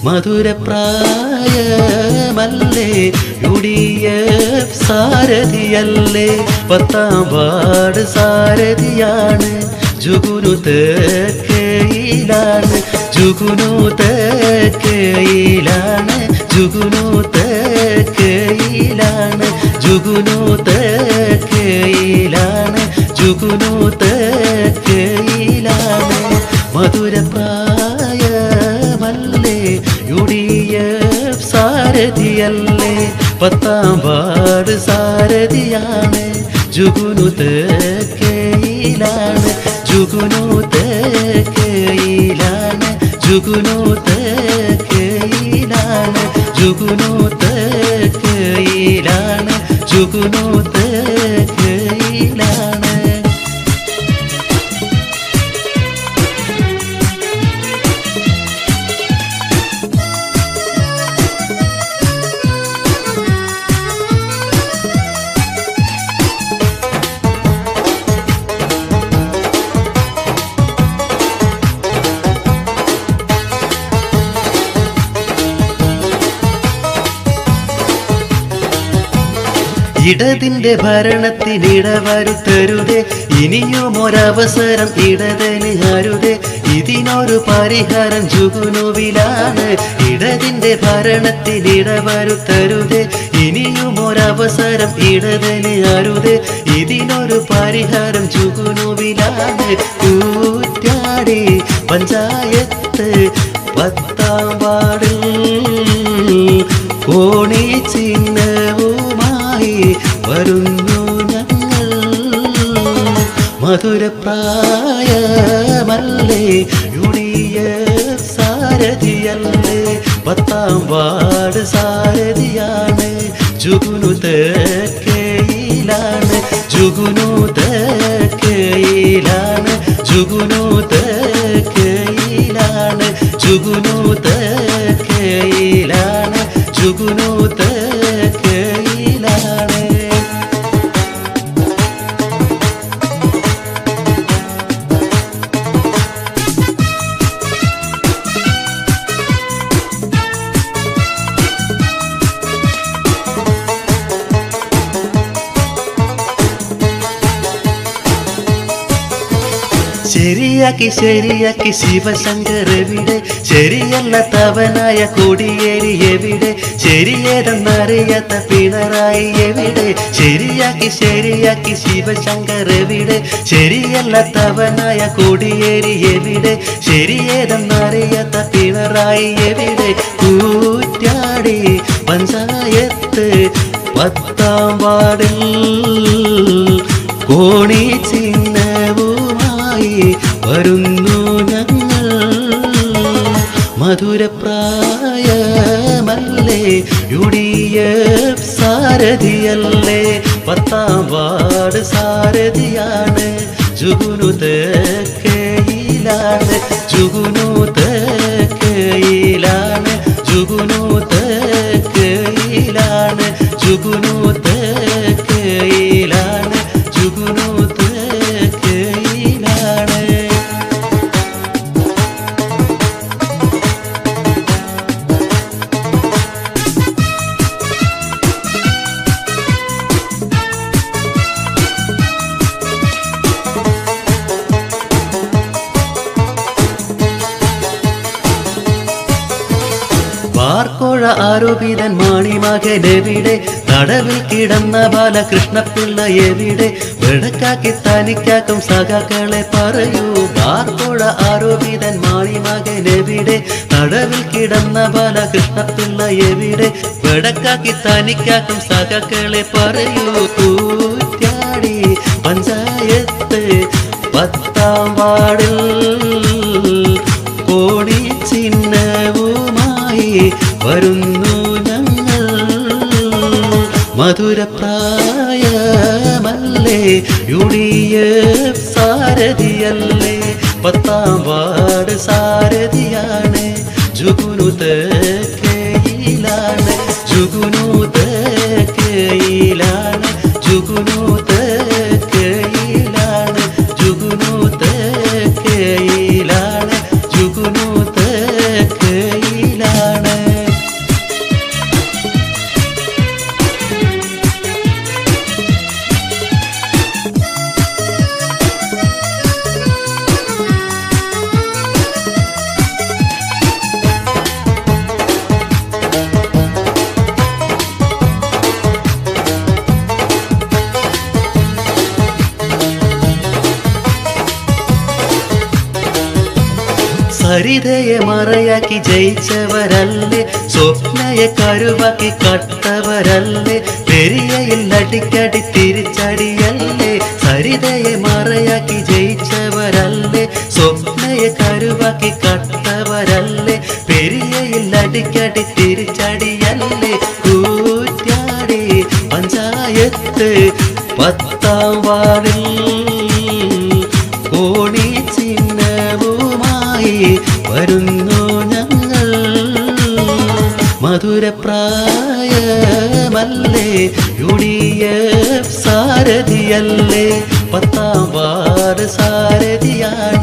മധുരപ്രായമല്ലേ UDF സാരഥിയല്ലേ 10ാം ward സാരഥിയാണ് ജുഗുനു തെക്കയിലാണ് ജുഗുനു തെക്കയിലാണ് ജുഗുനു തെക്കയിലാണ് ജുഗുനു തെക്കയിലാണ് ജുഗുനു തെക്കയിലാണ് മധുരപ്രായമല്ലേ UDF സാരഥിയല്ലേ 10ാം വാർഡ് സാരഥിയാണ് ജുഗുനു തെക്കയിലാണ് ജുഗുനു തെക്കയിലാണ് ജുഗുനു തെക്കയിലാണ് ജുഗുനു തെക്കയിലാണ് ജുഗുനു തെക്കയിലാണ് ഇടതിന്റെ ഭരണത്തിനിടവരുത്തരുതേ ഇനിയും ഒരവസരം ഇടതിന് അരുതേ ഇതിനൊരു പരിഹാരം ജുഗുനുവിലാണ് ഇടതിന്റെ ഭരണത്തിനിടവരുത്തരുതേ ഇനിയും ഒരവസരം ഇടതിന് അരുതേ ഇതിനൊരു പരിഹാരം ജുഗുനുവിലാണ് കൂറ്റാടി പഞ്ചായത്ത് 10ാം വാർഡിൽ കോണി ചിഹ്നവുമായി വരുന്നു ഞങ്ങൾ മധുരപ്രായമല്ലേ UDF സാരഥിയല്ലേ 10ാം വാർഡ് സാരഥിയാണ് ജുഗുനു തെക്കയിലാണ് ജുഗുനു തെക്കയിലാണ് ജുഗുനു തെക്കയിലാണ് ജുഗുനു തെക്കയിലാണ് ജുഗുനു തെക്കയിലാണ് ശരിയാക്കി ശരിയാക്കി ശിവശങ്കർ എവിടെ ശരിയല്ലാത്തവനായ കോടിയേരി എവിടെ ശരിയേതെന്നറിയാത്ത പിണറായി എവിടെ ശരിയാക്കി ശരിയാക്കി ശിവശങ്കർ എവിടെ ശരിയല്ലാത്തവനായ കോടിയേരി എവിടെ ശരിയേതെന്നറിയാത്ത പിണറായി എവിടെ കൂറ്റാടി പഞ്ചായത്ത് 10ാം വാർഡിൽ കോണി ചിഹ്നവുമായി വരുന്നു ഞങ്ങൾ മധുരപ്രായമല്ലേ UDF സാരഥിയല്ലേ 10ാം വാർഡ് സാരഥിയാണ് ജുഗുനു തെക്കയിലാണ് ജുഗുനു തെക്കയിലാണ് ജുഗുനു തെക്കയിലാണ് ജുഗുനു തെക്കയിലാണ് ജുഗുനു തെക്കയിലാണ് വാർക്കോഴ ആരോപിതൻ മാണിമകൻ എവിടെ തടവിൽ കിടന്ന ബാലകൃഷ്ണപിള്ള എവിടെ വെടക്കാക്കി തനിക്കാക്കും സഖാക്കളെ പറയൂ വാർക്കോഴ ആരോപിതൻ മാണിമകൻ എവിടെ തടവിൽ കിടന്ന ബാലകൃഷ്ണപിള്ള എവിടെ വെടക്കാക്കി തനിക്കാക്കും സഖാക്കളെ പറയൂ കൂറ്റാടി പഞ്ചായത്ത് 10ാം വാർഡിൽ കോണി ചിഹ്നവുമായി വരുന്നു ഞങ്ങൾ മധുരപ്രായമല്ലേ UDF സാരഥിയല്ലേ 10ാം വാർഡ് സാരഥിയാണ് ജുഗുനു തെക്കയിലാണ് ജുഗുനു തെക്കയിലാണ് ജുഗുനു തെക്കയിലാണ് ജുഗുനു തെക്കയിലാണ് ജുഗുനു തെക്കയിലാണ് സരിതയെ മറയാക്കി ജയിച്ചവരല്ലേ, സ്വപ്നയെ കരുവാക്കി കട്ടവരല്ലേ, പെരിയയിൽ അടിക്കടി തിരിച്ചടിയല്ലേ. സരിതയെ മറയാക്കി ജയിച്ചവരല്ലേ, സ്വപ്നയെ കരുവാക്കി കട്ടവരല്ലേ, പെരിയയിൽ അടിക്കടി തിരിച്ചടിയല്ലേ. കൂറ്റാടി പഞ്ചായത്ത് 10ാം വാർഡിൽ കോണി ചിഹ്നവുമായി വരുന്നു ഞങ്ങൾ. മധുരപ്രായമല്ലേ, UDF സാരഥിയല്ലേ, 10ാം വാർഡ് സാരഥിയാണ്.